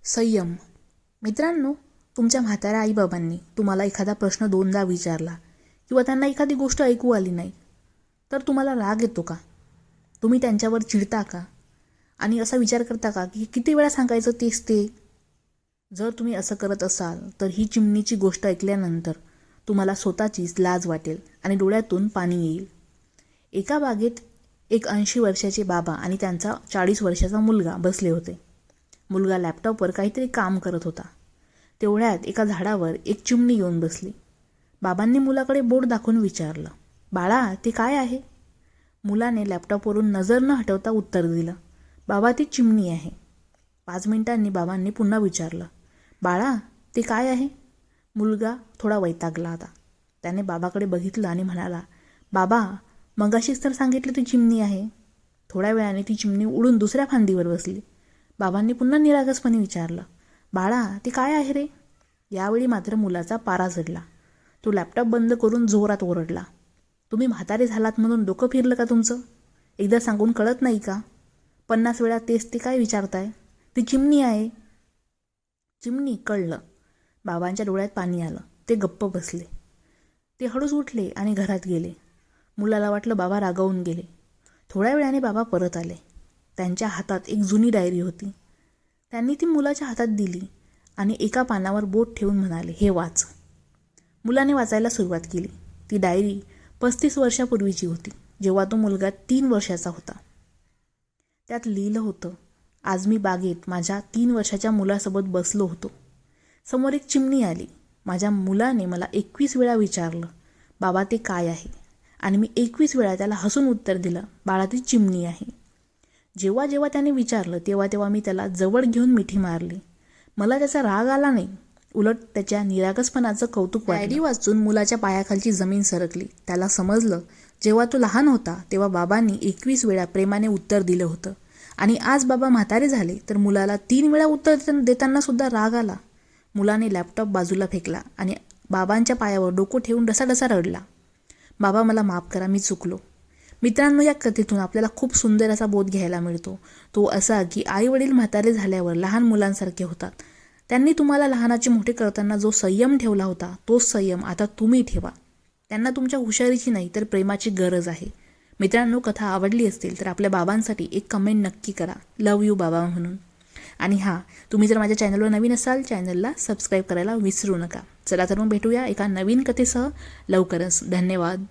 संयम. मित्रांनो, तुमच्या म्हाताऱ्या आईबाबांनी तुम्हाला एखादा प्रश्न दोनदा विचारला किंवा त्यांना एखादी गोष्ट ऐकू आली नाही तर तुम्हाला राग येतो का? तुम्ही त्यांच्यावर चिडता का? आणि असा विचार करता का की किती वेळा सांगायचं तेच ते? जर तुम्ही असं करत असाल तर ही चिमणीची गोष्ट ऐकल्यानंतर तुम्हाला स्वतःचीच लाज वाटेल आणि डोळ्यातून पाणी येईल. एका बागेत एक 80 वर्षाचे बाबा आणि त्यांचा 40 वर्षाचा मुलगा बसले होते. मुलगा लॅपटॉपवर काहीतरी काम करत होता. तेवढ्यात एका झाडावर एक चिमणी येऊन बसली. बाबांनी मुलाकडे बोट दाखवून विचारलं, बाळा, ते काय आहे? मुलाने लॅपटॉपवरून नजर न हटवता उत्तर दिलं, बाबा, ती चिमणी आहे. 5 मिनिटांनी बाबांनी पुन्हा विचारलं, बाळा, ते काय आहे? मुलगा थोडा वैतागला होता. त्याने बाबाकडे बघितलं आणि म्हणाला, बाबा, मगाशीच तर सांगितलं ती चिमणी आहे. थोड्या वेळाने ती चिमणी उडून दुसऱ्या फांदीवर बसली. बाबांनी पुन्हा निरागसपणे विचारलं, बाळा, ते काय आहे रे? यावेळी मात्र मुलाचा पारा चढला. तो लॅपटॉप बंद करून जोरात ओरडला, तुम्ही म्हातारे झालात म्हणून डोकं फिरलं का तुमचं? एकदा सांगून कळत नाही का? 50 वेळा तेच ते काय विचारताय? ती चिमणी आहे. चिमणी, कळलं. बाबांच्या डोळ्यात पाणी आलं. ते गप्प बसले. ते हळूच उठले आणि घरात गेले. मुलाला वाटलं बाबा रागावून गेले. थोड्या वेळाने बाबा परत आले. त्यांच्या हातात एक जुनी डायरी होती. त्यांनी ती मुलाच्या हातात दिली आणि एका पानावर बोट ठेवून म्हणाले, हे वाच. मुलाने वाचायला सुरुवात केली. ती डायरी 35 वर्षापूर्वीची होती, जेव्हा तो मुलगा 3 वर्षाचा होता. त्यात लिहिलं होतं, आज मी बागेत माझ्या 3 वर्षाच्या मुलासोबत बसलो होतो. समोर एक चिमणी आली. माझ्या मुलाने मला 21 वेळा विचारलं, बाबा, ते काय आहे? आणि मी 21 वेळा त्याला हसून उत्तर दिलं, बाळा, ती चिमणी आहे. जेव्हा जेव्हा त्याने विचारलं तेव्हा तेव्हा मी त्याला जवळ घेऊन मिठी मारली. मला त्याचा राग आला नाही, उलट त्याच्या निरागसपणाचं कौतुक वाटलं. डायरी वाचून मुलाच्या पायाखालची जमीन सरकली. त्याला समजलं, जेव्हा तो लहान होता तेव्हा बाबांनी 21 वेळा प्रेमाने उत्तर दिलं होतं आणि आज बाबा म्हातारे झाले तर मुलाला 3 वेळा उत्तर देताना सुद्धा राग आला. मुलाने लॅपटॉप बाजूला फेकला आणि बाबांच्या पायावर डोकं ठेवून डसाडसा रडला, बाबा, मला माफ करा, मी चुकलो. मित्रांनो, या कथेतून आपल्याला खूप सुंदर असा बोध घ्यायला मिळतो. तो असा की आई वडील म्हातारे झाल्यावर लहान मुलांसारखे होतात. त्यांनी तुम्हाला लहानाचे मोठे करताना जो संयम ठेवला होता तोच संयम आता तुम्ही ठेवा. त्यांना तुमच्या हुशारीची नाही तर प्रेमाची गरज आहे. मित्रांनो, कथा आवडली असतील तर आपल्या बाबांसाठी एक कमेंट नक्की करा, लव यू बाबा म्हणून. आणि हां, तुम्ही जर माझ्या चॅनलवर नवीन असाल चॅनलला सबस्क्राईब करायला विसरू नका. चला तर मग भेटूया एका नवीन कथेसह लवकरच. धन्यवाद.